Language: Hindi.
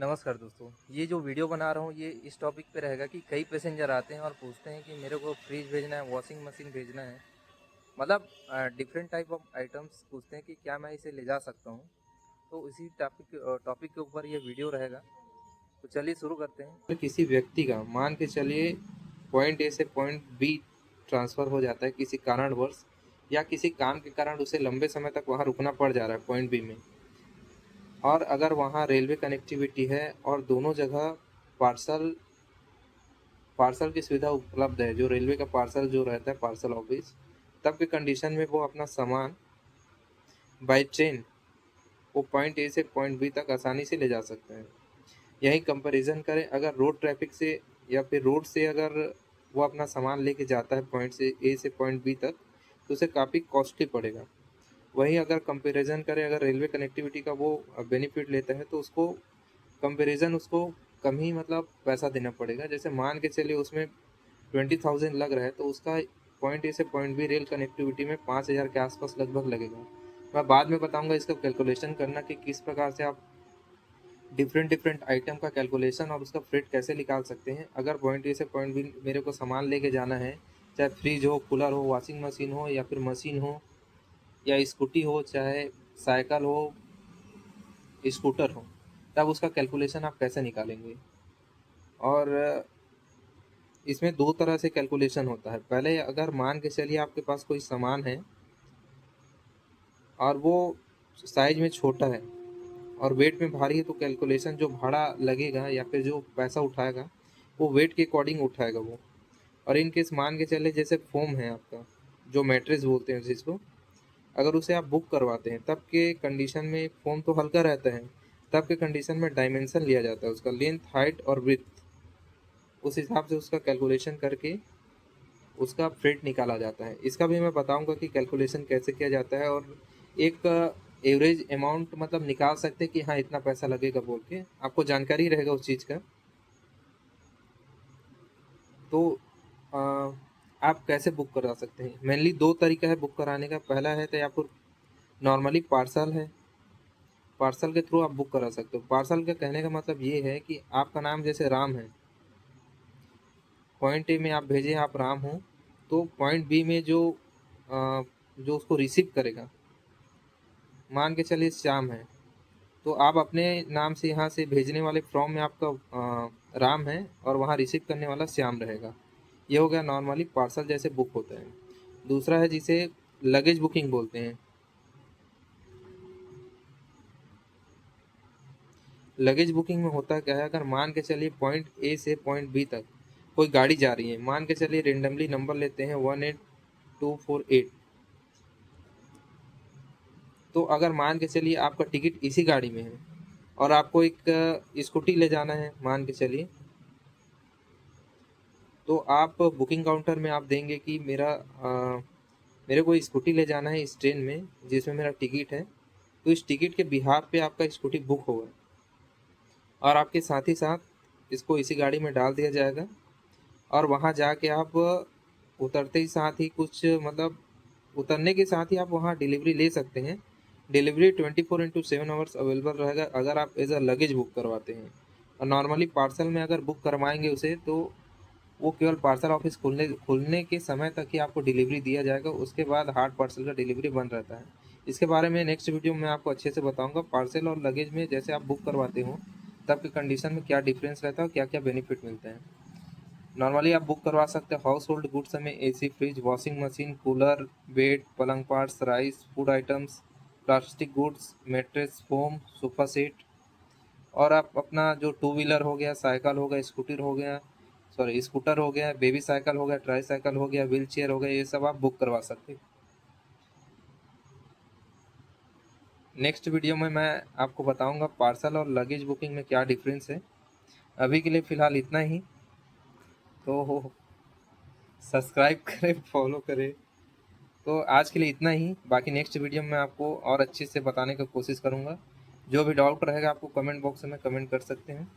नमस्कार दोस्तों। ये जो वीडियो बना रहा हूँ ये इस टॉपिक पे रहेगा कि कई पैसेंजर आते हैं और पूछते हैं कि मेरे को फ्रिज भेजना है, वॉशिंग मशीन भेजना है। मतलब डिफरेंट टाइप ऑफ आइटम्स पूछते हैं कि क्या मैं इसे ले जा सकता हूँ। तो इसी टॉपिक के ऊपर ये वीडियो रहेगा। तो चलिए शुरू करते हैं। किसी व्यक्ति का मान के चलिए पॉइंट ए से पॉइंट बी ट्रांसफ़र हो जाता है किसी कारणवश, या किसी काम के कारण उसे लंबे समय तक वहाँ रुकना पड़ जा रहा है पॉइंट बी में। और अगर वहाँ रेलवे कनेक्टिविटी है और दोनों जगह पार्सल पार्सल की सुविधा उपलब्ध है, जो रेलवे का पार्सल जो रहता है पार्सल ऑफिस, तब के कंडीशन में वो अपना सामान बाय ट्रेन वो पॉइंट ए से पॉइंट बी तक आसानी से ले जा सकते हैं। यही कंपैरिजन करें अगर रोड ट्रैफिक से, या फिर रोड से अगर वो अपना सामान लेके जाता है पॉइंट से ए से पॉइंट बी तक, तो उसे काफ़ी कॉस्टली पड़ेगा। वहीं अगर कंपैरिजन करें, अगर रेलवे कनेक्टिविटी का वो बेनिफिट लेता है, तो उसको कंपैरिजन उसको कम ही मतलब पैसा देना पड़ेगा। जैसे मान के चलिए उसमें 20,000 लग रहा है, तो उसका पॉइंट ए से पॉइंट बी रेल कनेक्टिविटी में 5,000 के आसपास लगभग लगेगा। मैं बाद में बताऊंगा इसका कैलकुलेशन करना कि किस प्रकार से आप डिफरेंट डिफरेंट आइटम का कैलकुलेशन और उसका फ्रेट कैसे निकाल सकते हैं। अगर पॉइंट ए से पॉइंट बी मेरे को सामान लेके जाना है, चाहे फ्रिज हो, कूलर हो, वॉशिंग मशीन हो, या फिर मशीन हो, या स्कूटी हो, चाहे साइकिल हो, स्कूटर हो, तब उसका कैलकुलेशन आप कैसे निकालेंगे। और इसमें दो तरह से कैलकुलेशन होता है। पहले अगर मान के चलिए आपके पास कोई सामान है और वो साइज में छोटा है और वेट में भारी है, तो कैलकुलेशन जो भाड़ा लगेगा या फिर जो पैसा उठाएगा वो वेट के अकॉर्डिंग उठाएगा वो। और इन केस मान के चले जैसे फोम है आपका, जो मैट्रेस बोलते हैं जिसको, अगर उसे आप बुक करवाते हैं तब के कंडीशन में फोम तो हल्का रहता है, तब के कंडीशन में डायमेंशन लिया जाता है उसका, लेंथ, हाइट और विड्थ। उस हिसाब से उसका कैलकुलेशन करके उसका फ्रेट निकाला जाता है। इसका भी मैं बताऊंगा कि कैलकुलेशन कैसे किया जाता है, और एक एवरेज अमाउंट मतलब निकाल सकते हैं कि हाँ इतना पैसा लगेगा बोल के, आपको जानकारी रहेगा उस चीज़ का। तो अ, आप कैसे बुक करा सकते हैं, मेनली दो तरीका है बुक कराने का। पहला है तो आपको नॉर्मली पार्सल है, पार्सल के थ्रू आप बुक करा सकते हो। पार्सल का कहने का मतलब ये है कि आपका नाम जैसे राम है, पॉइंट ए में आप भेजे आप राम हो, तो पॉइंट बी में जो उसको रिसीव करेगा, मान के चलिए श्याम है, तो आप अपने नाम से यहाँ से भेजने वाले फॉर्म में आपका राम है और वहाँ रिसीव करने वाला श्याम रहेगा। ये हो गया नॉर्मली पार्सल जैसे बुक होता है। दूसरा है जिसे लगेज बुकिंग बोलते हैं। लगेज बुकिंग में होता क्या है, अगर मान के चलिए पॉइंट ए से पॉइंट बी तक कोई गाड़ी जा रही है, मान के चलिए रेंडमली नंबर लेते हैं 18248। तो अगर मान के चलिए आपका टिकट इसी गाड़ी में है और आपको एक स्कूटी ले जाना है मान के चलिए, तो आप बुकिंग काउंटर में आप देंगे कि मेरे को स्कूटी ले जाना है इस ट्रेन में जिसमें मेरा टिकट है। तो इस टिकट के बिहाफ पे आपका स्कूटी बुक होगा और आपके साथ ही साथ इसको इसी गाड़ी में डाल दिया जाएगा। और वहाँ जाके आप उतरते ही साथ ही कुछ मतलब उतरने के साथ ही आप वहाँ डिलीवरी ले सकते हैं। डिलीवरी 24/7 अवेलेबल रहेगा अगर आप एज अ लगेज बुक करवाते हैं। और नॉर्मली पार्सल में अगर बुक करवाएंगे उसे, तो वो केवल पार्सल ऑफिस खुलने के समय तक ही आपको डिलीवरी दिया जाएगा। उसके बाद हार्ड पार्सल का डिलीवरी बंद रहता है। इसके बारे में नेक्स्ट वीडियो में आपको अच्छे से बताऊंगा। पार्सल और लगेज में जैसे आप बुक करवाते हो तब के कंडीशन में क्या डिफरेंस रहता है और क्या क्या बेनिफिट मिलते हैं। नॉर्मली आप बुक करवा सकते हैं हाउस होल्ड गुड्स में AC, fridge, washing machine, cooler, bed, पलंग parts, rice, food items, plastic goods, mattress, foam, sofa set. और आप अपना जो टू व्हीलर हो गया, साइकिल हो गया, स्कूटर हो गया, बेबी साइकिल हो गया, ट्राई साइकिल हो गया, व्हील चेयर हो गया, ये सब आप बुक करवा सकते हैं। नेक्स्ट वीडियो में मैं आपको बताऊंगा पार्सल और लगेज बुकिंग में क्या डिफरेंस है। अभी के लिए फ़िलहाल इतना ही। तो सब्सक्राइब करें, फॉलो करें। तो आज के लिए इतना ही, बाकी नेक्स्ट वीडियो में आपको और अच्छे से बताने की कोशिश करूँगा। जो भी डाउट रहेगा आपको कमेंट बॉक्स में कमेंट कर सकते हैं।